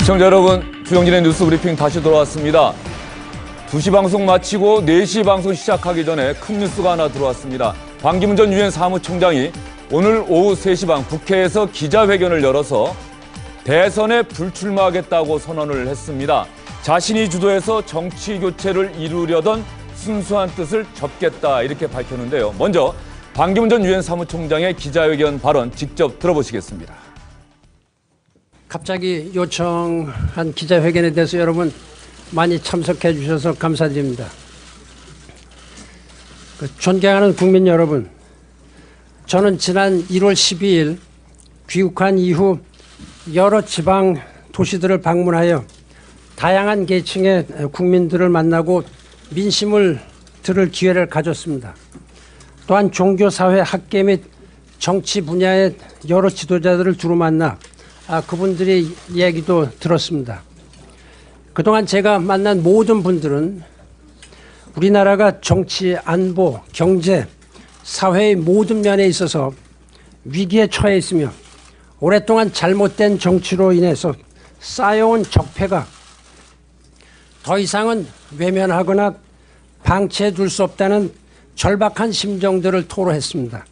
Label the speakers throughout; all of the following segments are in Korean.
Speaker 1: 시청자 여러분, 주영진의 뉴스 브리핑 다시 돌아왔습니다. 2시 방송 마치고 4시 방송 시작하기 전에 큰 뉴스가 하나 들어왔습니다. 반기문 전 유엔 사무총장이 오늘 오후 3시 반 국회에서 기자회견을 열어서 대선에 불출마하겠다고 선언을 했습니다. 자신이 주도해서 정치 교체를 이루려던 순수한 뜻을 접겠다 이렇게 밝혔는데요. 먼저 반기문 전 유엔 사무총장의 기자회견 발언 직접 들어보시겠습니다.
Speaker 2: 갑자기 요청한 기자회견에 대해서 여러분 많이 참석해 주셔서 감사드립니다. 존경하는 국민 여러분, 저는 지난 1월 12일 귀국한 이후 여러 지방 도시들을 방문하여 다양한 계층의 국민들을 만나고 민심을 들을 기회를 가졌습니다. 또한 종교, 사회, 학계 및 정치 분야의 여러 지도자들을 두루 만나 그분들의 이야기도 들었습니다. 그동안 제가 만난 모든 분들은 우리나라가 정치, 안보, 경제, 사회의 모든 면에 있어서 위기에 처해 있으며 오랫동안 잘못된 정치로 인해서 쌓여온 적폐가 더 이상은 외면하거나 방치해 둘 수 없다는 절박한 심정들을 토로했습니다.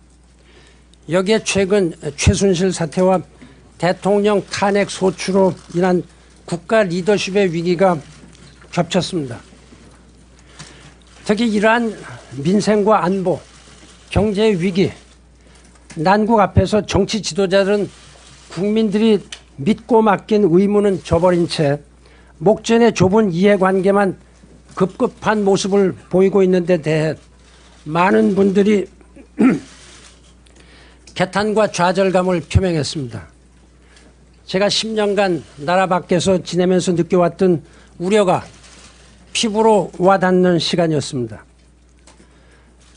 Speaker 2: 여기에 최근 최순실 사태와 대통령 탄핵 소추로 인한 국가 리더십의 위기가 겹쳤습니다. 특히 이러한 민생과 안보, 경제의 위기, 난국 앞에서 정치 지도자들은 국민들이 믿고 맡긴 의무는 저버린 채 목전의 좁은 이해관계만 급급한 모습을 보이고 있는 데 대해 많은 분들이 개탄과 좌절감을 표명했습니다. 제가 10년간 나라 밖에서 지내면서 느껴왔던 우려가 피부로 와닿는 시간이었습니다.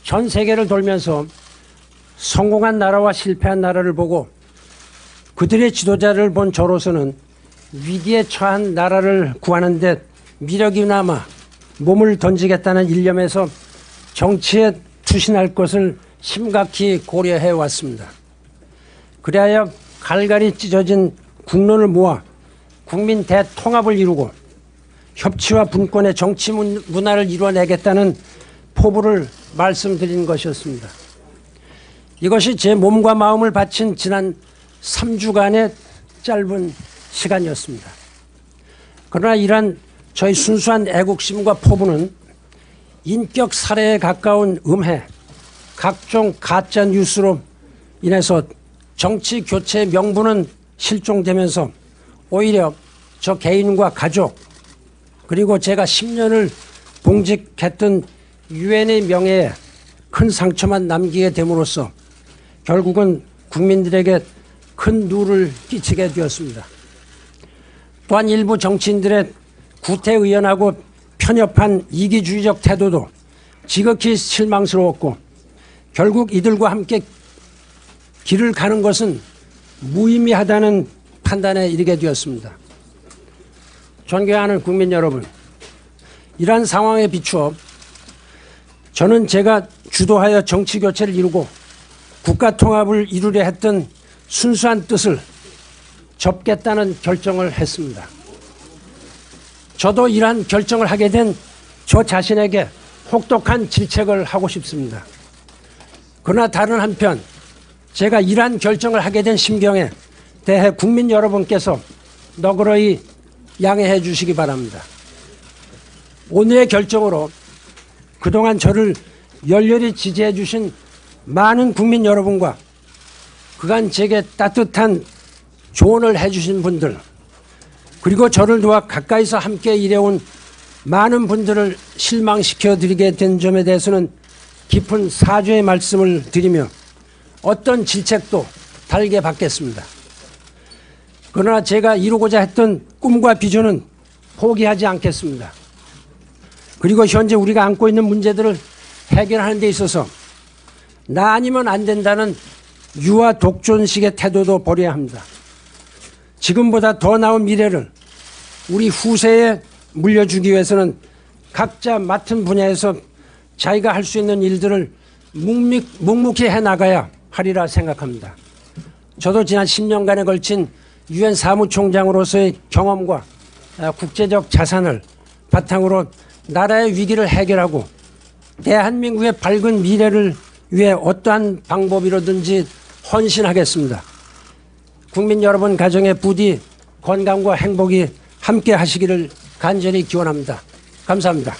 Speaker 2: 전 세계를 돌면서 성공한 나라와 실패한 나라를 보고 그들의 지도자를 본 저로서는 위기에 처한 나라를 구하는 데 미력이 남아 몸을 던지겠다는 일념에서 정치에 투신할 것을 심각히 고려해 왔습니다. 그리하여 갈갈이 찢어진 국론을 모아 국민 대통합을 이루고 협치와 분권의 정치 문화를 이루어내겠다는 포부를 말씀드린 것이었습니다. 이것이 제 몸과 마음을 바친 지난 3주간의 짧은 시간이었습니다. 그러나 이러한 저희 순수한 애국심과 포부는 인격 살해에 가까운 음해, 각종 가짜 뉴스로 인해서 정치 교체의 명분은 실종되면서 오히려 저 개인과 가족 그리고 제가 10년을 봉직했던 유엔의 명예에 큰 상처만 남기게 됨으로써 결국은 국민들에게 큰 누를 끼치게 되었습니다. 또한 일부 정치인들의 구태의연하고 편협한 이기주의적 태도도 지극히 실망스러웠고 결국 이들과 함께 길을 가는 것은 무의미하다는 판단에 이르게 되었습니다. 존경하는 국민 여러분, 이러한 상황에 비추어 저는 제가 주도하여 정치 교체를 이루고 국가 통합을 이루려 했던 순수한 뜻을 접겠다는 결정을 했습니다. 저도 이러한 결정을 하게 된 저 자신에게 혹독한 질책을 하고 싶습니다. 그러나 다른 한편 제가 이러한 결정을 하게 된 심경에 대해 국민 여러분께서 너그러이 양해해 주시기 바랍니다. 오늘의 결정으로 그동안 저를 열렬히 지지해 주신 많은 국민 여러분과 그간 제게 따뜻한 조언을 해 주신 분들 그리고 저를 도와 가까이서 함께 일해온 많은 분들을 실망시켜 드리게 된 점에 대해서는 깊은 사죄의 말씀을 드리며 어떤 질책도 달게 받겠습니다. 그러나 제가 이루고자 했던 꿈과 비전은 포기하지 않겠습니다. 그리고 현재 우리가 안고 있는 문제들을 해결하는 데 있어서 나 아니면 안 된다는 유아 독존식의 태도도 버려야 합니다. 지금보다 더 나은 미래를 우리 후세에 물려주기 위해서는 각자 맡은 분야에서 자기가 할 수 있는 일들을 묵묵히 해나가야 하리라 생각합니다. 저도 지난 10년간에 걸친 유엔 사무총장으로서의 경험과 국제적 자산을 바탕으로 나라의 위기를 해결하고 대한민국의 밝은 미래를 위해 어떠한 방법이로든지 헌신하겠습니다. 국민 여러분 가정의 부디 건강과 행복이 함께 하시기를 간절히 기원합니다. 감사합니다.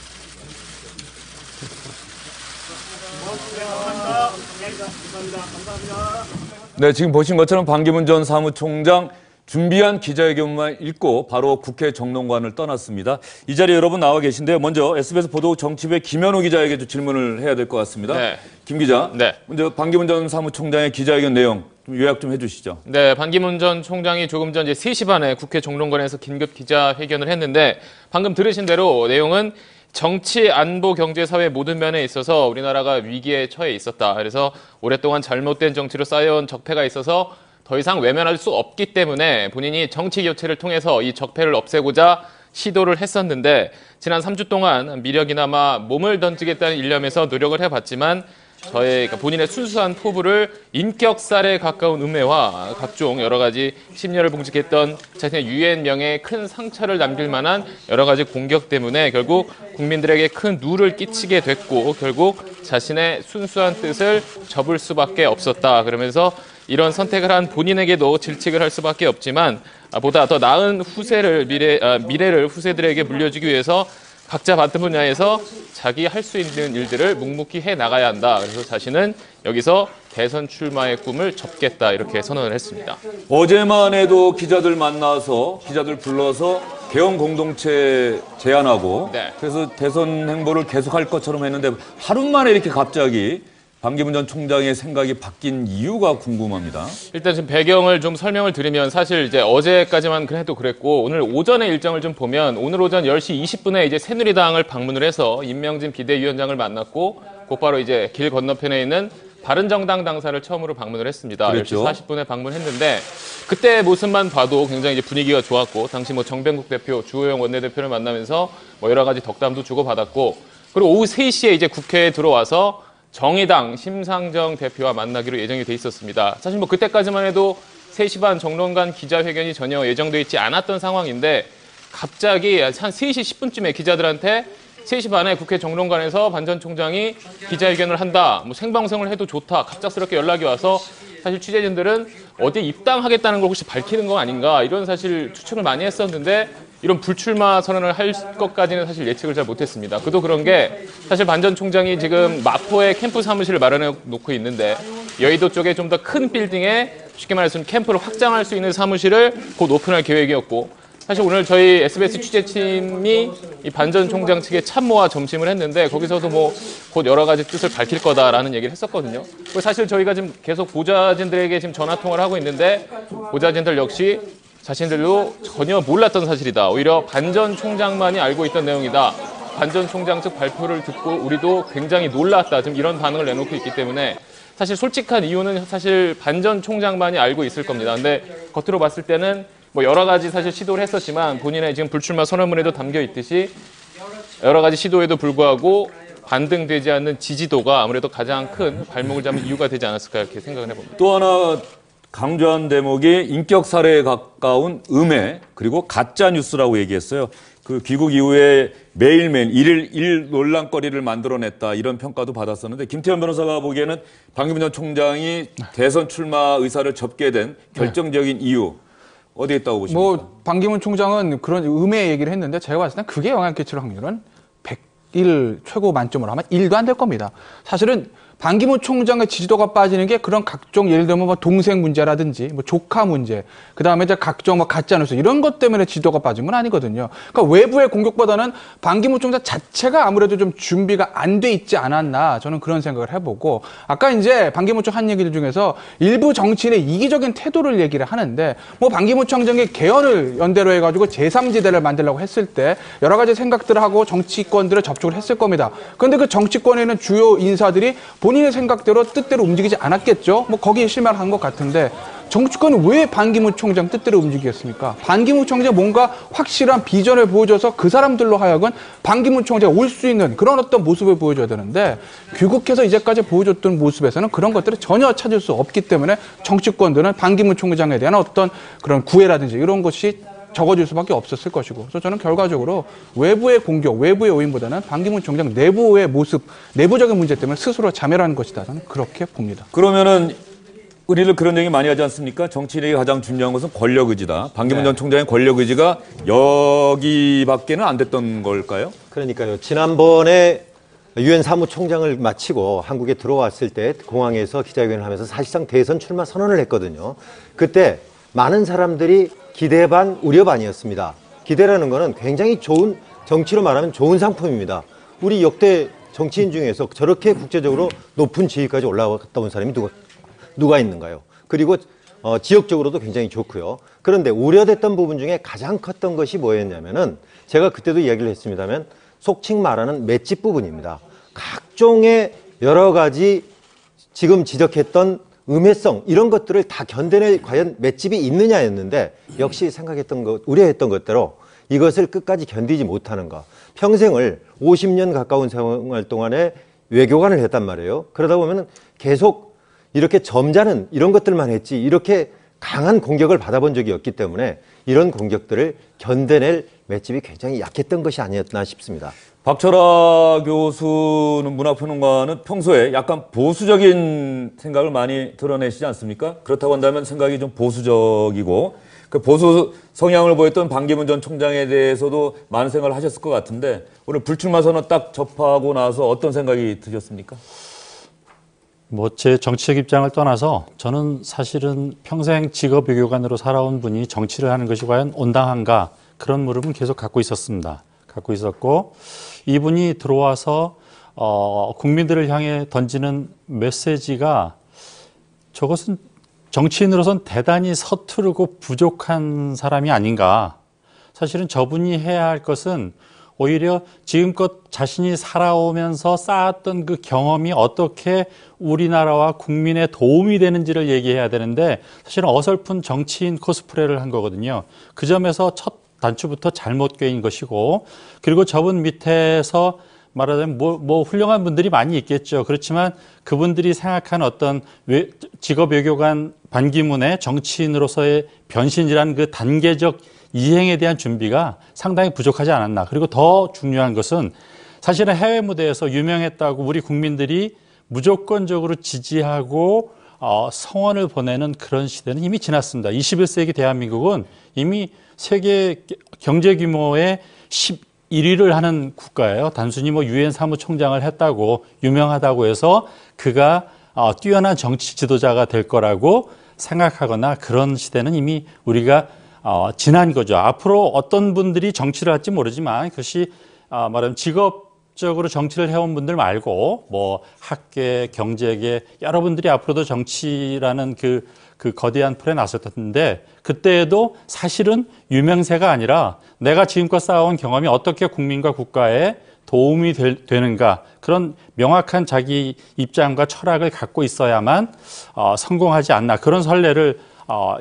Speaker 1: 네, 지금 보신 것처럼 반기문 전 사무총장 준비한 기자회견만 읽고 바로 국회 정론관을 떠났습니다. 이 자리에 여러분 나와 계신데요. 먼저 SBS 보도국 정치부의 김현우 기자에게 좀 질문을 해야 될 것 같습니다.
Speaker 3: 네.
Speaker 1: 김 기자,
Speaker 3: 네.
Speaker 1: 먼저 반기문 전 사무총장의 기자회견 내용 좀 요약 좀 해주시죠.
Speaker 3: 네, 반기문 전 총장이 조금 전 이제 3시 반에 국회 정론관에서 긴급 기자회견을 했는데 방금 들으신 대로 내용은 정치, 안보, 경제, 사회 모든 면에 있어서 우리나라가 위기에 처해 있었다. 그래서 오랫동안 잘못된 정치로 쌓여온 적폐가 있어서 더 이상 외면할 수 없기 때문에 본인이 정치 교체를 통해서 이 적폐를 없애고자 시도를 했었는데 지난 3주 동안 미력이나마 몸을 던지겠다는 일념에서 노력을 해봤지만 그러니까 본인의 순수한 포부를 인격살에 가까운 음해와 각종 여러 가지 심려를 봉직했던 자신의 유엔 명예에 큰 상처를 남길 만한 여러 가지 공격 때문에 결국 국민들에게 큰 누를 끼치게 됐고 결국 자신의 순수한 뜻을 접을 수밖에 없었다. 그러면서 이런 선택을 한 본인에게도 질책을 할 수밖에 없지만 보다 더 나은 미래를 후세들에게 물려주기 위해서 각자 맡은 분야에서 자기 할 수 있는 일들을 묵묵히 해 나가야 한다. 그래서 자신은 여기서 대선 출마의 꿈을 접겠다 이렇게 선언을 했습니다.
Speaker 1: 어제만 해도 기자들 만나서 기자들 불러서 개헌 공동체 제안하고
Speaker 3: 네.
Speaker 1: 그래서 대선 행보를 계속할 것처럼 했는데 하루 만에 이렇게 갑자기 반기문 전 총장의 생각이 바뀐 이유가 궁금합니다.
Speaker 3: 일단 지금 배경을 좀 설명을 드리면 사실 이제 어제까지만 해도 그랬고 오늘 오전의 일정을 좀 보면 오늘 오전 10시 20분에 이제 새누리당을 방문을 해서 임명진 비대위원장을 만났고 곧바로 이제 길 건너편에 있는 바른정당 당사를 처음으로 방문을 했습니다.
Speaker 1: 그랬죠.
Speaker 3: 10시 40분에 방문했는데 그때 모습만 봐도 굉장히 이제 분위기가 좋았고 당시 뭐 정병국 대표, 주호영 원내대표를 만나면서 뭐 여러 가지 덕담도 주고받았고 그리고 오후 3시에 이제 국회에 들어와서 정의당 심상정 대표와 만나기로 예정이 돼 있었습니다. 사실 뭐 그때까지만 해도 3시 반 정론관 기자회견이 전혀 예정돼 있지 않았던 상황인데 갑자기 한 3시 10분쯤에 기자들한테 3시 반에 국회 정론관에서 반 전 총장이 기자회견을 한다. 뭐 생방송을 해도 좋다. 갑작스럽게 연락이 와서 사실 취재진들은 어디 입당하겠다는 걸 혹시 밝히는 거 아닌가 이런 사실 추측을 많이 했었는데 이런 불출마 선언을 할 것까지는 사실 예측을 잘 못했습니다. 그도 그런 게 사실 반 전 총장이 지금 마포에 캠프 사무실을 마련해 놓고 있는데 여의도 쪽에 좀 더 큰 빌딩에 쉽게 말해서 캠프를 확장할 수 있는 사무실을 곧 오픈할 계획이었고 사실 오늘 저희 SBS 취재팀이 이 반 전 총장 측에 참모와 점심을 했는데 거기서도 뭐 곧 여러 가지 뜻을 밝힐 거다라는 얘기를 했었거든요. 그리고 사실 저희가 지금 계속 보좌진들에게 지금 전화 통화를 하고 있는데 보좌진들 역시 자신들도 전혀 몰랐던 사실이다. 오히려 반 전 총장만이 알고 있던 내용이다. 반 전 총장 측 발표를 듣고 우리도 굉장히 놀랐다. 지금 이런 반응을 내놓고 있기 때문에 사실 솔직한 이유는 사실 반 전 총장만이 알고 있을 겁니다. 근데 겉으로 봤을 때는 뭐 여러 가지 사실 시도를 했었지만 본인의 지금 불출마 선언문에도 담겨 있듯이 여러 가지 시도에도 불구하고 반등되지 않는 지지도가 아무래도 가장 큰 발목을 잡은 이유가 되지 않았을까 이렇게 생각을 해봅니다.
Speaker 1: 또 하나 강조한 대목이 인격 살해에 가까운 음해 그리고 가짜 뉴스라고 얘기했어요. 그 귀국 이후에 매일매일 일 논란거리를 만들어냈다 이런 평가도 받았었는데 김태현 변호사가 보기에는 반기문 전 총장이 대선 출마 의사를 접게 된 결정적인 이유 어디에 있다고 보십니까?
Speaker 4: 뭐 반기문 총장은 그런 음해 얘기를 했는데 제가 봤을 땐 그게 영향 끼칠 확률은 100일 최고 만점으로 하면 1도 안 될 겁니다. 사실은 반기문 총장의 지지도가 빠지는 게 그런 각종 예를 들면 뭐 동생 문제라든지 뭐 조카 문제, 그다음에 이제 각종 뭐 가짜 뉴스 이런 것 때문에 지지도가 빠진 건 아니거든요. 그러니까 외부의 공격보다는 반기문 총장 자체가 아무래도 좀 준비가 안 돼 있지 않았나 저는 그런 생각을 해보고 아까 이제 반기문 총 한 얘기들 중에서 일부 정치인의 이기적인 태도를 얘기를 하는데 뭐 반기문 총장이 개헌을 연대로 해가지고 제3지대를 만들려고 했을 때 여러 가지 생각들을 하고 정치권들을 접촉을 했을 겁니다. 그런데 그 정치권에 있는 주요 인사들이 본인 본인의 생각대로 뜻대로 움직이지 않았겠죠. 뭐 거기에 실망한 것 같은데 정치권은 왜 반기문 총장 뜻대로 움직이겠습니까? 반기문 총장 뭔가 확실한 비전을 보여줘서 그 사람들로 하여금 반기문 총장 올 수 있는 그런 어떤 모습을 보여줘야 되는데 귀국해서 이제까지 보여줬던 모습에서는 그런 것들을 전혀 찾을 수 없기 때문에 정치권들은 반기문 총장에 대한 어떤 그런 구애라든지 이런 것이 적어질 수밖에 없었을 것이고, 그래서 저는 결과적으로 외부의 공격, 외부의 오인보다는 반기문 총장 내부의 모습, 내부적인 문제 때문에 스스로 자멸하는 것이다. 저는 그렇게 봅니다.
Speaker 1: 그러면은 우리를 그런 얘기 많이 하지 않습니까? 정치인에게 가장 중요한 것은 권력 의지다. 반기문 전 총장의 권력 의지가 여기밖에는 안 됐던 걸까요?
Speaker 5: 그러니까요. 지난번에 유엔 사무총장을 마치고 한국에 들어왔을 때 공항에서 기자회견을 하면서 사실상 대선 출마 선언을 했거든요. 그때 많은 사람들이 기대 반 우려 반이었습니다. 기대라는 거는 굉장히 좋은, 정치로 말하면 좋은 상품입니다. 우리 역대 정치인 중에서 저렇게 국제적으로 높은 지위까지 올라갔다 온 사람이 누가 있는가요? 그리고 지역적으로도 굉장히 좋고요. 그런데 우려됐던 부분 중에 가장 컸던 것이 뭐였냐면은 제가 그때도 이야기를 했습니다만 속칭 말하는 맷집 부분입니다. 각종의 여러 가지 지금 지적했던 음해성 이런 것들을 다 견뎌낼 과연 맷집이 있느냐였는데 역시 생각했던 것, 우려했던 것대로 이것을 끝까지 견디지 못하는 것. 평생을 50년 가까운 생활 동안에 외교관을 했단 말이에요. 그러다 보면 계속 이렇게 점잖은 이런 것들만 했지 이렇게 강한 공격을 받아본 적이 없기 때문에 이런 공격들을 견뎌낼 맷집이 굉장히 약했던 것이 아니었나 싶습니다.
Speaker 1: 박철아 교수는 문화평론가는 평소에 약간 보수적인 생각을 많이 드러내시지 않습니까? 그렇다고 한다면 생각이 좀 보수적이고 그 보수 성향을 보였던 반기문 전 총장에 대해서도 많은 생각을 하셨을 것 같은데 오늘 불출마 선언 딱 접하고 나서 어떤 생각이 드셨습니까?
Speaker 6: 뭐 제 정치적 입장을 떠나서 저는 사실은 평생 직업 외교관으로 살아온 분이 정치를 하는 것이 과연 온당한가 그런 물음은 계속 갖고 있었습니다. 갖고 있었고 이분이 들어와서 국민들을 향해 던지는 메시지가 저것은 정치인으로선 대단히 서투르고 부족한 사람이 아닌가. 사실은 저분이 해야 할 것은 오히려 지금껏 자신이 살아오면서 쌓았던 그 경험이 어떻게 우리나라와 국민의 도움이 되는지를 얘기해야 되는데 사실은 어설픈 정치인 코스프레를 한 거거든요. 그 점에서 첫 단추부터 잘못 꿰인 것이고 그리고 저분 밑에서 말하자면 뭐 훌륭한 분들이 많이 있겠죠. 그렇지만 그분들이 생각한 어떤 직업 외교관 반기문의 정치인으로서의 변신이라는 그 단계적 이행에 대한 준비가 상당히 부족하지 않았나. 그리고 더 중요한 것은 사실은 해외 무대에서 유명했다고 우리 국민들이 무조건적으로 지지하고 성원을 보내는 그런 시대는 이미 지났습니다. 21세기 대한민국은 이미 세계 경제 규모의 11위를 하는 국가예요. 단순히 뭐 유엔 사무총장을 했다고 유명하다고 해서 그가 뛰어난 정치 지도자가 될 거라고 생각하거나 그런 시대는 이미 우리가 지난 거죠. 앞으로 어떤 분들이 정치를 할지 모르지만 그것이 말하면 직업적으로 정치를 해온 분들 말고 뭐 학계, 경제계 여러분들이 앞으로도 정치라는 그 거대한 풀에 나섰는데 그때에도 사실은 유명세가 아니라 내가 지금껏 쌓아온 경험이 어떻게 국민과 국가에 도움이 되는가 그런 명확한 자기 입장과 철학을 갖고 있어야만 성공하지 않나 그런 선례를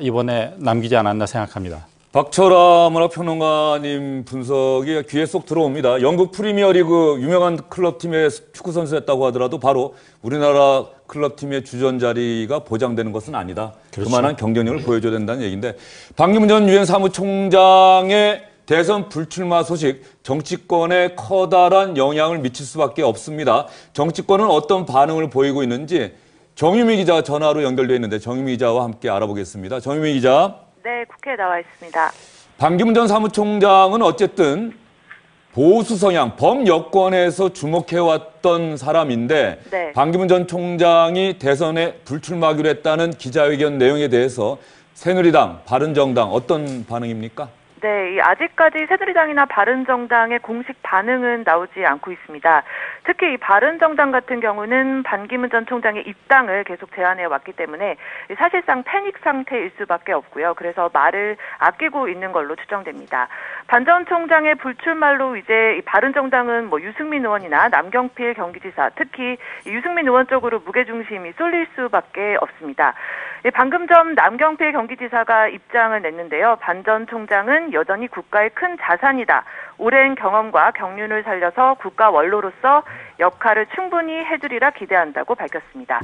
Speaker 6: 이번에 남기지 않았나 생각합니다.
Speaker 1: 박철아 문화평론가님 분석이 귀에 쏙 들어옵니다. 영국 프리미어리그 유명한 클럽팀의 축구 선수였다고 하더라도 바로 우리나라 클럽팀의 주전 자리가 보장되는 것은 아니다.
Speaker 6: 그렇죠.
Speaker 1: 그만한 경쟁력을 보여줘야 된다는 얘기인데 반기문 전 유엔 사무총장의 대선 불출마 소식 정치권에 커다란 영향을 미칠 수밖에 없습니다. 정치권은 어떤 반응을 보이고 있는지 정유미 기자가 전화로 연결되어 있는데 정유미 기자와 함께 알아보겠습니다. 정유미 기자.
Speaker 7: 네, 국회에 나와 있습니다.
Speaker 1: 반기문 전 사무총장은 어쨌든 보수 성향, 범여권에서 주목해왔던 사람인데
Speaker 7: 네.
Speaker 1: 반기문 전 총장이 대선에 불출마하기로 했다는 기자회견 내용에 대해서 새누리당, 바른정당 어떤 반응입니까?
Speaker 7: 네, 아직까지 새누리당이나 바른정당의 공식 반응은 나오지 않고 있습니다. 특히 이 바른정당 같은 경우는 반기문 전 총장의 입당을 계속 제안해 왔기 때문에 사실상 패닉 상태일 수밖에 없고요. 그래서 말을 아끼고 있는 걸로 추정됩니다. 반 전 총장의 불출마로 이제 이 바른정당은 뭐 유승민 의원이나 남경필 경기지사, 특히 유승민 의원 쪽으로 무게중심이 쏠릴 수밖에 없습니다. 방금 전 남경필 경기지사가 입장을 냈는데요. 반 전 총장은 여전히 국가의 큰 자산이다. 오랜 경험과 경륜을 살려서 국가 원로로서 역할을 충분히 해주리라 기대한다고 밝혔습니다.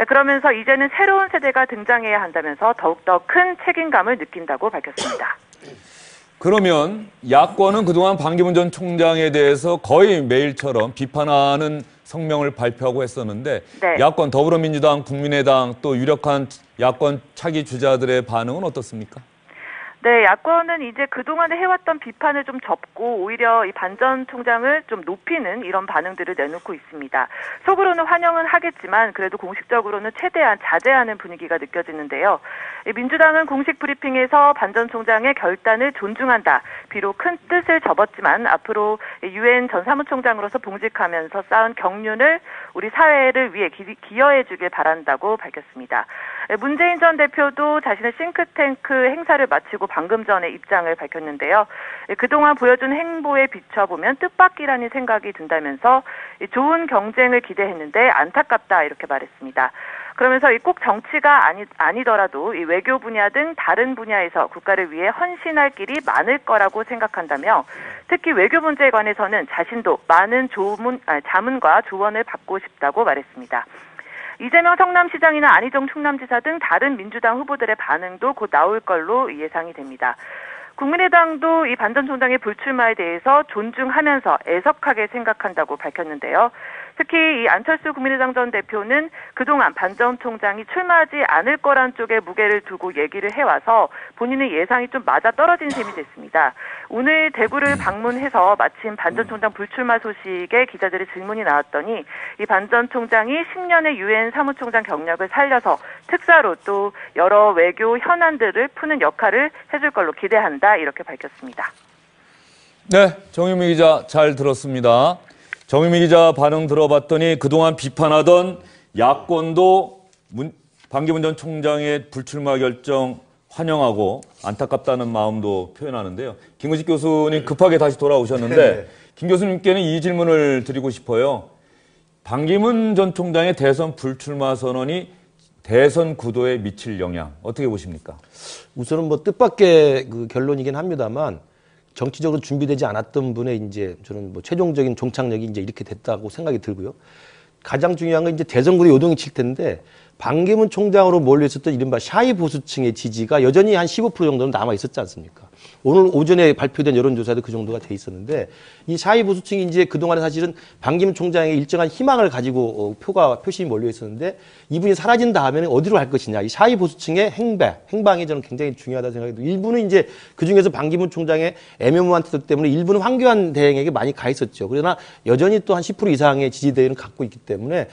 Speaker 7: 그러면서 이제는 새로운 세대가 등장해야 한다면서 더욱더 큰 책임감을 느낀다고 밝혔습니다.
Speaker 1: 그러면 야권은 그동안 반기문 전 총장에 대해서 거의 매일처럼 비판하는 성명을 발표하고 했었는데
Speaker 7: 네.
Speaker 1: 야권 더불어민주당, 국민의당 또 유력한 야권 차기 주자들의 반응은 어떻습니까?
Speaker 7: 네, 야권은 이제 그동안에 해왔던 비판을 좀 접고 오히려 이 반 전 총장을 좀 높이는 이런 반응들을 내놓고 있습니다. 속으로는 환영은 하겠지만 그래도 공식적으로는 최대한 자제하는 분위기가 느껴지는데요. 민주당은 공식 브리핑에서 반 전 총장의 결단을 존중한다. 비록 큰 뜻을 접었지만 앞으로 유엔 전 사무총장으로서 봉직하면서 쌓은 경륜을 우리 사회를 위해 기여해 주길 바란다고 밝혔습니다. 문재인 전 대표도 자신의 싱크탱크 행사를 마치고 방금 전에 입장을 밝혔는데요. 그동안 보여준 행보에 비춰보면 뜻밖이라는 생각이 든다면서 좋은 경쟁을 기대했는데 안타깝다 이렇게 말했습니다. 그러면서 꼭 정치가 아니더라도 이 외교 분야 등 다른 분야에서 국가를 위해 헌신할 길이 많을 거라고 생각한다며 특히 외교 문제에 관해서는 자신도 많은 자문과 조언을 받고 싶다고 말했습니다. 이재명 성남시장이나 안희정 충남지사 등 다른 민주당 후보들의 반응도 곧 나올 걸로 예상이 됩니다. 국민의당도 이 반 전 총장의 불출마에 대해서 존중하면서 애석하게 생각한다고 밝혔는데요. 특히 이 안철수 국민의당 전 대표는 그동안 반 전 총장이 출마하지 않을 거란 쪽에 무게를 두고 얘기를 해와서 본인의 예상이 좀 맞아떨어진 셈이 됐습니다. 오늘 대구를 방문해서 마침 반 전 총장 불출마 소식에 기자들의 질문이 나왔더니 이 반 전 총장이 10년의 유엔 사무총장 경력을 살려서 특사로 또 여러 외교 현안들을 푸는 역할을 해줄 걸로 기대한다 이렇게 밝혔습니다.
Speaker 1: 네, 정유미 기자 잘 들었습니다. 정유미 기자 반응 들어봤더니 그동안 비판하던 야권도 반기문 전 총장의 불출마 결정 환영하고 안타깝다는 마음도 표현하는데요. 김은식 교수님 급하게 다시 돌아오셨는데 김 교수님께는 이 질문을 드리고 싶어요. 반기문 전 총장의 대선 불출마 선언이 대선 구도에 미칠 영향 어떻게 보십니까?
Speaker 8: 우선은 뭐 뜻밖의 그 결론이긴 합니다만 정치적으로 준비되지 않았던 분의 이제 저는 뭐 최종적인 종착역이 이제 이렇게 됐다고 생각이 들고요. 가장 중요한 건 이제 대선 구도 요동이 칠 텐데 반기문 총장으로 몰려 있었던 이른바 샤이 보수층의 지지가 여전히 한 15% 정도는 남아 있었지 않습니까? 오늘 오전에 발표된 여론조사도 그 정도가 돼 있었는데 이 샤이 보수층이 이제 그동안에 사실은 반기문 총장의 일정한 희망을 가지고 표심이 몰려 있었는데 이분이 사라진 다음에는 어디로 갈 것이냐. 이 샤이 보수층의 행방이 저는 굉장히 중요하다고 생각이 들고 일부는 이제 그중에서 반기문 총장의 애매모호한 태도 때문에 일부는 황교안 대행에게 많이 가 있었죠. 그러나 여전히 또 한 10% 이상의 지지대를 갖고 있기 때문에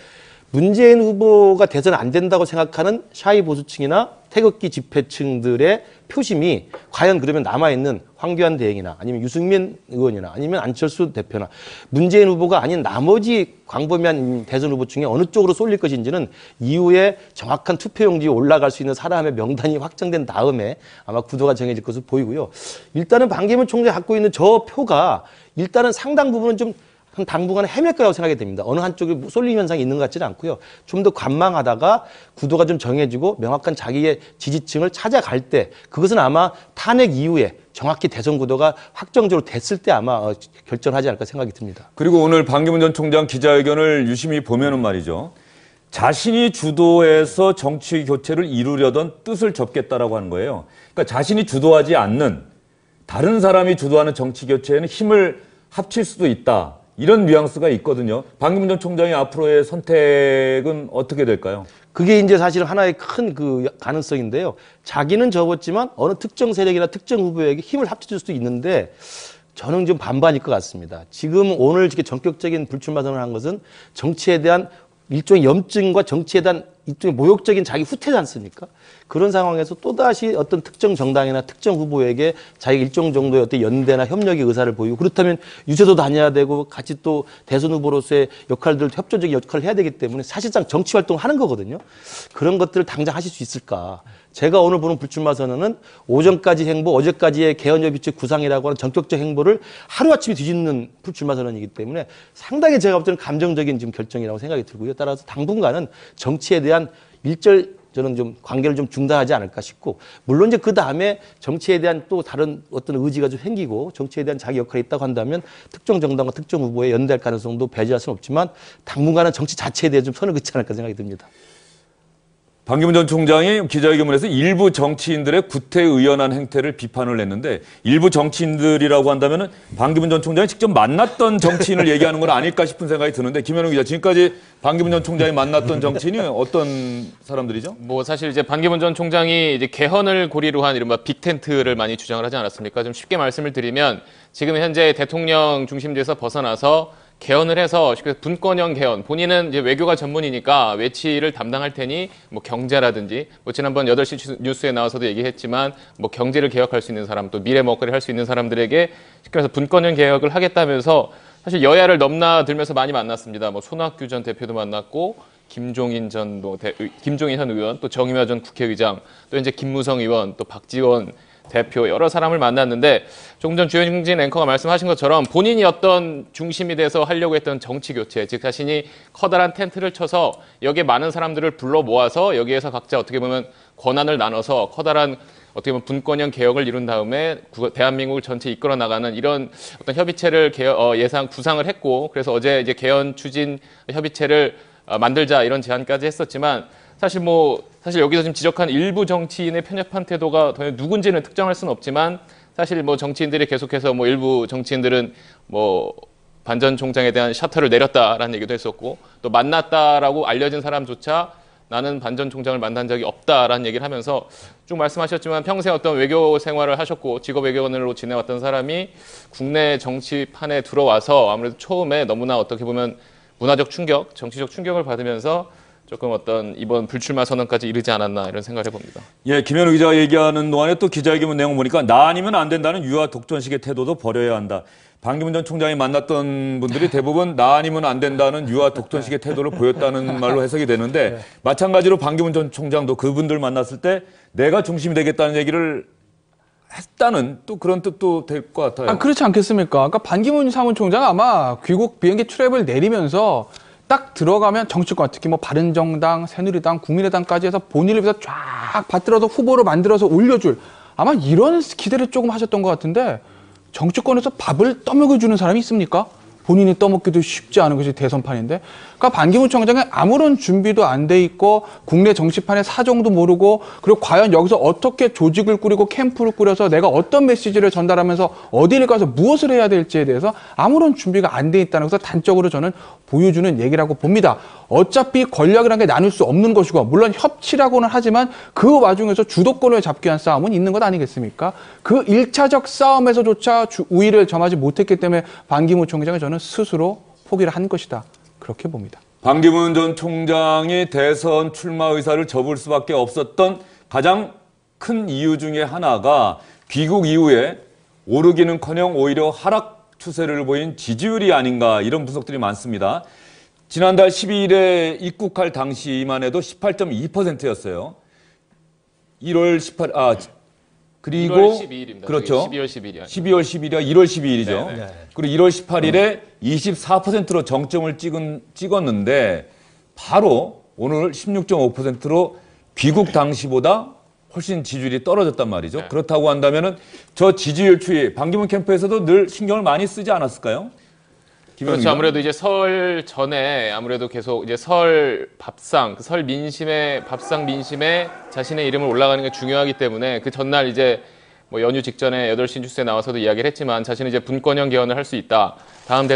Speaker 8: 문재인 후보가 대선 안 된다고 생각하는 샤이 보수층이나 태극기 집회층들의 표심이 과연 그러면 남아있는 황교안 대행이나 아니면 유승민 의원이나 아니면 안철수 대표나 문재인 후보가 아닌 나머지 광범위한 대선 후보 중에 어느 쪽으로 쏠릴 것인지는 이후에 정확한 투표용지에 올라갈 수 있는 사람의 명단이 확정된 다음에 아마 구도가 정해질 것으로 보이고요. 일단은 반기문 총장이 갖고 있는 저 표가 일단은 상당 부분은 좀 당분간 헤맬 거라고 생각이 됩니다. 어느 한쪽에 쏠림 현상이 있는 것 같지는 않고요. 좀 더 관망하다가 구도가 좀 정해지고 명확한 자기의 지지층을 찾아갈 때 그것은 아마 탄핵 이후에 정확히 대선 구도가 확정적으로 됐을 때 아마 결정하지 않을까 생각이 듭니다.
Speaker 1: 그리고 오늘 반기문 전 총장 기자회견을 유심히 보면은 말이죠. 자신이 주도해서 정치 교체를 이루려던 뜻을 접겠다라고 하는 거예요. 그러니까 자신이 주도하지 않는 다른 사람이 주도하는 정치 교체에는 힘을 합칠 수도 있다. 이런 뉘앙스가 있거든요. 반기문 전 총장의 앞으로의 선택은 어떻게 될까요?
Speaker 8: 그게 이제 사실 하나의 큰 그 가능성인데요. 자기는 접었지만 어느 특정 세력이나 특정 후보에게 힘을 합쳐줄 수도 있는데 저는 좀 반반일 것 같습니다. 지금 오늘 이렇게 전격적인 불출마 선언을 한 것은 정치에 대한 일종의 염증과 정치에 대한 일종의 모욕적인 자기 후퇴지 않습니까? 그런 상황에서 또다시 어떤 특정 정당이나 특정 후보에게 자기 일정 정도의 어떤 연대나 협력의 의사를 보이고 그렇다면 유세도 다녀야 되고 같이 또 대선 후보로서의 역할들 협조적인 역할을 해야 되기 때문에 사실상 정치 활동을 하는 거거든요. 그런 것들을 당장 하실 수 있을까? 제가 오늘 보는 불출마 선언은 오전까지 행보, 어제까지의 개헌협의체 구상이라고 하는 전격적 행보를 하루아침에 뒤집는 불출마 선언이기 때문에 상당히 제가 볼 때는 감정적인 지금 결정이라고 생각이 들고요. 따라서 당분간은 정치에 대한 저는 좀 관계를 좀 중단하지 않을까 싶고, 물론 이제 그 다음에 정치에 대한 또 다른 어떤 의지가 좀 생기고 정치에 대한 자기 역할이 있다고 한다면 특정 정당과 특정 후보에 연대할 가능성도 배제할 수는 없지만 당분간은 정치 자체에 대해 좀 선을 긋지 않을까 생각이 듭니다.
Speaker 1: 반기문 전 총장이 기자회견에서 일부 정치인들의 구태의연한 행태를 비판을 했는데, 일부 정치인들이라고 한다면은 반기문 전 총장이 직접 만났던 정치인을 얘기하는 건 아닐까 싶은 생각이 드는데, 김현우 기자, 지금까지 반기문 전 총장이 만났던 정치인이 어떤 사람들이죠?
Speaker 3: 뭐 사실 이제 반기문 전 총장이 이제 개헌을 고리로 한 이른바 빅텐트를 많이 주장을 하지 않았습니까? 좀 쉽게 말씀을 드리면 지금 현재 대통령 중심지에서 벗어나서 개헌을 해서 분권형 개헌, 본인은 이제 외교가 전문이니까 외치를 담당할 테니 뭐 경제라든지, 뭐 지난번 8시 뉴스에 나와서도 얘기했지만 뭐 경제를 개혁할 수 있는 사람, 또 미래 먹거리 할 수 있는 사람들에게 쉽게 말해서 분권형 개혁을 하겠다면서 사실 여야를 넘나들면서 많이 만났습니다. 뭐 손학규 전 대표도 만났고, 김종인 전 의원, 또 정의화 전 국회의장, 또 이제 김무성 의원, 또 박지원 대표, 여러 사람을 만났는데, 조금 전 주현진 앵커가 말씀하신 것처럼 본인이 어떤 중심이 돼서 하려고 했던 정치 교체, 즉 자신이 커다란 텐트를 쳐서 여기에 많은 사람들을 불러 모아서 여기에서 각자 어떻게 보면 권한을 나눠서 커다란 어떻게 보면 분권형 개혁을 이룬 다음에 대한민국을 전체 이끌어 나가는 이런 어떤 협의체를 구상을 했고, 그래서 어제 이제 개헌 추진 협의체를 만들자 이런 제안까지 했었지만, 사실 여기서 지금 지적한 일부 정치인의 편협한 태도가 누군지는 특정할 수는 없지만, 사실 뭐 정치인들이 계속해서 뭐 일부 정치인들은 뭐 반 전 총장에 대한 셔터를 내렸다라는 얘기도 했었고, 또 만났다라고 알려진 사람조차 나는 반 전 총장을 만난 적이 없다라는 얘기를 하면서, 쭉 말씀하셨지만 평생 어떤 외교 생활을 하셨고 직업 외교관으로 지내왔던 사람이 국내 정치판에 들어와서 아무래도 처음에 너무나 어떻게 보면 문화적 충격, 정치적 충격을 받으면서 조금 어떤 이번 불출마 선언까지 이르지 않았나 이런 생각을 해봅니다.
Speaker 1: 예, 김현우 기자가 얘기하는 동안에 또 기자회견 내용 보니까 나 아니면 안 된다는 유아 독전식의 태도도 버려야 한다. 반기문 전 총장이 만났던 분들이 대부분 나 아니면 안 된다는 유아 독전식의 태도를 보였다는 말로 해석이 되는데, 마찬가지로 반기문 전 총장도 그분들 만났을 때 내가 중심이 되겠다는 얘기를 했다는 또 그런 뜻도 될 것 같아요.
Speaker 4: 그렇지 않겠습니까? 아까 반기문 사무총장 아마 귀국 비행기 트랩을 내리면서 딱 들어가면 정치권, 특히 뭐 바른정당, 새누리당, 국민의당까지 해서 본인을 위해서 쫙 받들어서 후보로 만들어서 올려줄, 아마 이런 기대를 조금 하셨던 것 같은데, 정치권에서 밥을 떠먹여주는 사람이 있습니까? 본인이 떠먹기도 쉽지 않은 것이 대선판인데, 그러니까 반기문 총장이 아무런 준비도 안 돼 있고 국내 정치판의 사정도 모르고, 그리고 과연 여기서 어떻게 조직을 꾸리고 캠프를 꾸려서 내가 어떤 메시지를 전달하면서 어디를 가서 무엇을 해야 될지에 대해서 아무런 준비가 안 돼 있다는 것을 단적으로 저는 보여주는 얘기라고 봅니다. 어차피 권력이라는 게 나눌 수 없는 것이고, 물론 협치라고는 하지만 그 와중에서 주도권을 잡기 위한 싸움은 있는 것 아니겠습니까? 그 1차적 싸움에서조차 우위를 점하지 못했기 때문에 반기문 총장이 저는 스스로 포기를 한 것이다, 그렇게 봅니다.
Speaker 1: 반기문 전 총장이 대선 출마 의사를 접을 수밖에 없었던 가장 큰 이유 중에 하나가 귀국 이후에 오르기는커녕 오히려 하락 추세를 보인 지지율이 아닌가, 이런 분석들이 많습니다. 지난달 12일에 입국할 당시만 해도 18.2%였어요. 1월 12일입니다.
Speaker 3: 그렇죠. 12월 12일이야.
Speaker 1: 12월 12일이야. 1월 12일이죠.
Speaker 3: 네네.
Speaker 1: 그리고 1월 18일에 24%로 정점을 찍었는데, 바로 오늘 16.5%로 귀국 당시보다 훨씬 지지율이 떨어졌단 말이죠.
Speaker 3: 네.
Speaker 1: 그렇다고 한다면은 저 지지율 추이, 반기문 캠프에서도 늘 신경을 많이 쓰지 않았을까요?
Speaker 3: 그렇죠. 아무래도 이제 설 전에 아무래도 계속 이제 설 밥상, 설 민심에, 밥상 민심에 자신의 이름을 올라가는 게 중요하기 때문에, 그 전날 이제 뭐 연휴 직전에 8시 뉴스에 나와서도 이야기를 했지만, 자신은 이제 분권형 개헌을 할 수 있다. 다음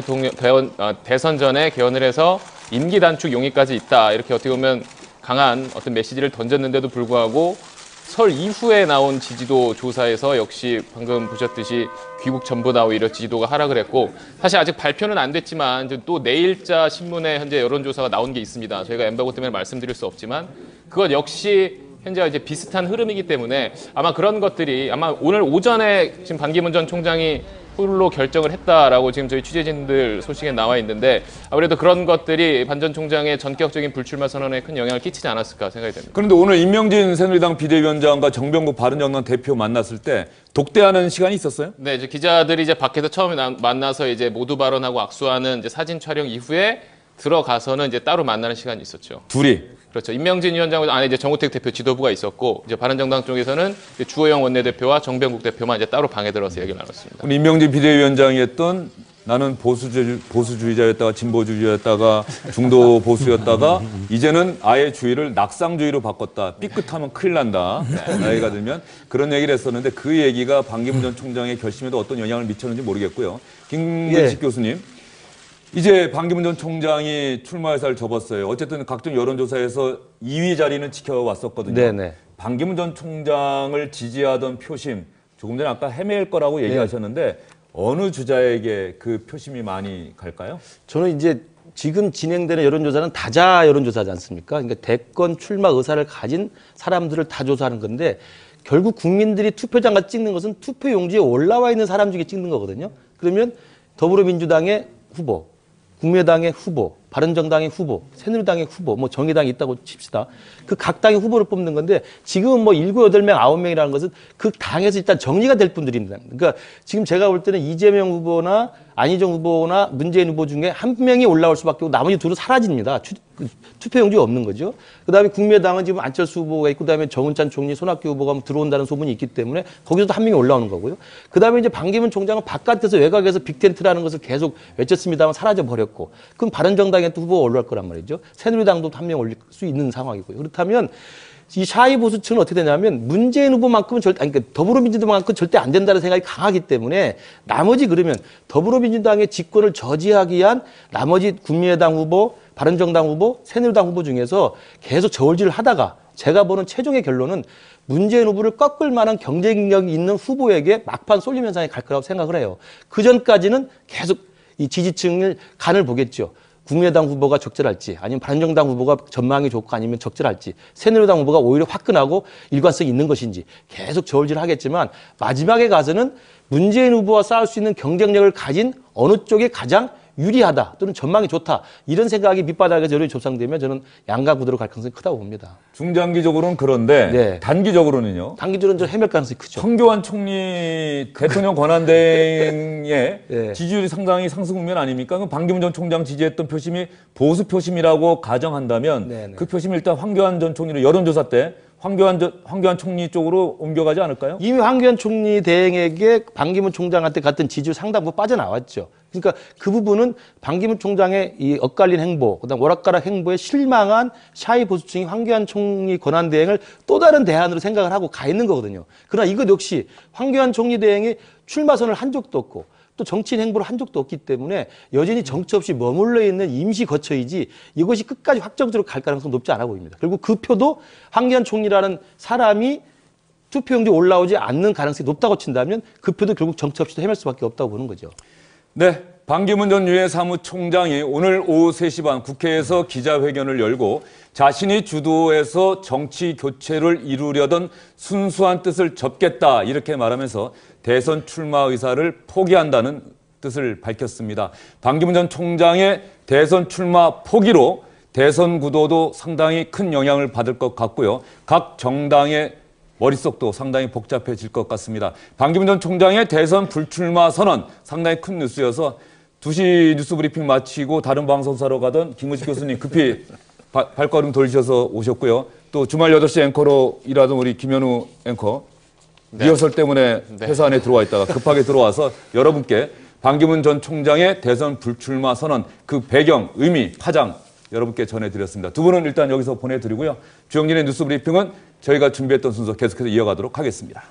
Speaker 3: 대선 전에 개헌을 해서 임기 단축 용의까지 있다. 이렇게 어떻게 보면 강한 어떤 메시지를 던졌는데도 불구하고 설 이후에 나온 지지도 조사에서 역시 방금 보셨듯이 귀국 전보다 오히려 지지도가 하락을 했고, 사실 아직 발표는 안 됐지만 이제 또 내일자 신문에 현재 여론조사가 나온 게 있습니다. 저희가 엠바고 때문에 말씀드릴 수 없지만 그것 역시 현재와 이제 비슷한 흐름이기 때문에 아마 그런 것들이 아마 오늘 오전에 지금 반기문 전 총장이 홀로 결정을 했다라고 지금 저희 취재진들 소식에 나와 있는데, 아무래도 그런 것들이 반 전 총장의 전격적인 불출마 선언에 큰 영향을 끼치지 않았을까 생각이 됩니다.
Speaker 1: 그런데 오늘 임명진 새누리당 비대위원장과 정병국 바른정당 대표 만났을 때 독대하는 시간이 있었어요?
Speaker 3: 네, 이제 기자들이 이제 밖에서 처음에 만나서 이제 모두 발언하고 악수하는 이제 사진 촬영 이후에 들어가서는 이제 따로 만나는 시간이 있었죠.
Speaker 1: 둘이.
Speaker 3: 그렇죠. 임명진 위원장 안에 이제 정우택 대표 지도부가 있었고, 이제 바른정당 쪽에서는 이제 주호영 원내대표와 정병국 대표만 이제 따로 방에 들어서 얘기를 나눴습니다.
Speaker 1: 그럼 임명진 비대위원장이 했던 나는 보수주의자였다가 진보주의자였다가 중도 보수였다가 이제는 아예 주의를 낙상주의로 바꿨다. 삐끗하면 큰일 난다. 나이가 들면. 그런 얘기를 했었는데 그 얘기가 반기문 전 총장의 결심에도 어떤 영향을 미쳤는지 모르겠고요. 김근식 교수님. 이제 반기문 전 총장이 출마 의사를 접었어요. 어쨌든 각종 여론조사에서 2위 자리는 지켜왔었거든요.
Speaker 8: 네네.
Speaker 1: 반기문 전 총장을 지지하던 표심, 조금 전에 아까 헤맬 거라고 얘기하셨는데 어느 주자에게 그 표심이 많이 갈까요?
Speaker 8: 저는 이제 지금 진행되는 여론조사는 다자 여론조사지 않습니까? 그러니까 대권 출마 의사를 가진 사람들을 다 조사하는 건데, 결국 국민들이 투표장과 찍는 것은 투표용지에 올라와 있는 사람 중에 찍는 거거든요. 그러면 더불어민주당의 후보, 국민의당의 후보, 바른정당의 후보, 새누리당의 후보, 뭐 정의당이 있다고 칩시다. 그 각 당의 후보를 뽑는 건데, 지금은 뭐 7, 8명, 9명이라는 것은 그 당에서 일단 정리가 될 분들입니다. 그러니까 지금 제가 볼 때는 이재명 후보나 안희정 후보나 문재인 후보 중에 한 명이 올라올 수밖에 없고 나머지 둘은 사라집니다. 투표용지가 없는 거죠. 그다음에 국민의당은 지금 안철수 후보가 있고, 그다음에 정은찬 총리, 손학규 후보가 들어온다는 소문이 있기 때문에 거기서도 한 명이 올라오는 거고요. 그다음에 이제 반기문 총장은 바깥에서 외곽에서 빅텐트라는 것을 계속 외쳤습니다만 사라져 버렸고, 그럼 바른정당에 또 후보가 올라올 거란 말이죠. 새누리당도 한 명 올릴 수 있는 상황이고요. 그렇다면 이 샤이 보수층은 어떻게 되냐면 문재인 후보만큼은 그러니까 더불어민주당만큼 절대 안 된다는 생각이 강하기 때문에, 나머지 그러면 더불어민주당의 집권을 저지하기 위한 나머지 국민의당 후보, 바른정당 후보, 새누리당 후보 중에서 계속 저울질을 하다가 제가 보는 최종의 결론은 문재인 후보를 꺾을 만한 경쟁력이 있는 후보에게 막판 쏠림 현상이 갈 거라고 생각을 해요. 그 전까지는 계속 이 지지층을 간을 보겠죠. 국민의당 후보가 적절할지, 아니면 바른정당 후보가 전망이 좋고 아니면 적절할지, 새누리당 후보가 오히려 화끈하고 일관성이 있는 것인지 계속 저울질 하겠지만, 마지막에 가서는 문재인 후보와 싸울 수 있는 경쟁력을 가진 어느 쪽이 가장 유리하다 또는 전망이 좋다, 이런 생각이 밑바닥에서 여론이 조성되면 저는 양강 구도로 갈 가능성이 크다고 봅니다.
Speaker 1: 중장기적으로는 그런데
Speaker 8: 네.
Speaker 1: 단기적으로는요?
Speaker 8: 단기적으로는 좀 헤맬 가능성이 크죠.
Speaker 1: 황교안 총리 대통령 권한대행의
Speaker 8: 네.
Speaker 1: 지지율이 상당히 상승 국면 아닙니까? 그럼 반기문 전 총장 지지했던 표심이 보수 표심이라고 가정한다면
Speaker 8: 네네.
Speaker 1: 그 표심이 일단 황교안 전 총리로 여론조사 때 황교안 총리 쪽으로 옮겨가지 않을까요?
Speaker 8: 이미 황교안 총리 대행에게 반기문 총장한테 갔던 지지율 상당부 빠져나왔죠. 그러니까 그 부분은 반기문 총장의 이 엇갈린 행보, 그다음 오락가락 행보에 실망한 샤이 보수층이 황교안 총리 권한 대행을 또 다른 대안으로 생각을 하고 가 있는 거거든요. 그러나 이것 역시 황교안 총리 대행이 출마선을 한 적도 없고 또 정치인 행보를 한 적도 없기 때문에 여전히 정처 없이 머물러 있는 임시 거처이지, 이것이 끝까지 확정적으로 갈 가능성은 높지 않아 보입니다. 결국 그 표도 황교안 총리라는 사람이 투표용지에 올라오지 않는 가능성이 높다고 친다면 그 표도 결국 정처 없이 헤맬 수밖에 없다고 보는 거죠.
Speaker 1: 네, 반기문 전 유엔 사무총장이 오늘 오후 3시 반 국회에서 기자회견을 열고 자신이 주도해서 정치 교체를 이루려던 순수한 뜻을 접겠다, 이렇게 말하면서 대선 출마 의사를 포기한다는 뜻을 밝혔습니다. 반기문 전 총장의 대선 출마 포기로 대선 구도도 상당히 큰 영향을 받을 것 같고요. 각 정당의 머릿속도 상당히 복잡해질 것 같습니다. 반기문 전 총장의 대선 불출마 선언 상당히 큰 뉴스여서 2시 뉴스 브리핑 마치고 다른 방송사로 가던 김은식 교수님 급히 발걸음 돌리셔서 오셨고요. 또 주말 8시 앵커로 일하던 우리 김현우 앵커 리허설 때문에 회사 안에 들어와 있다가 급하게 들어와서 여러분께 반기문 전 총장의 대선 불출마 선언, 그 배경, 의미, 파장 여러분께 전해드렸습니다. 두 분은 일단 여기서 보내드리고요. 주영진의 뉴스 브리핑은 저희가 준비했던 순서 계속해서 이어가도록 하겠습니다.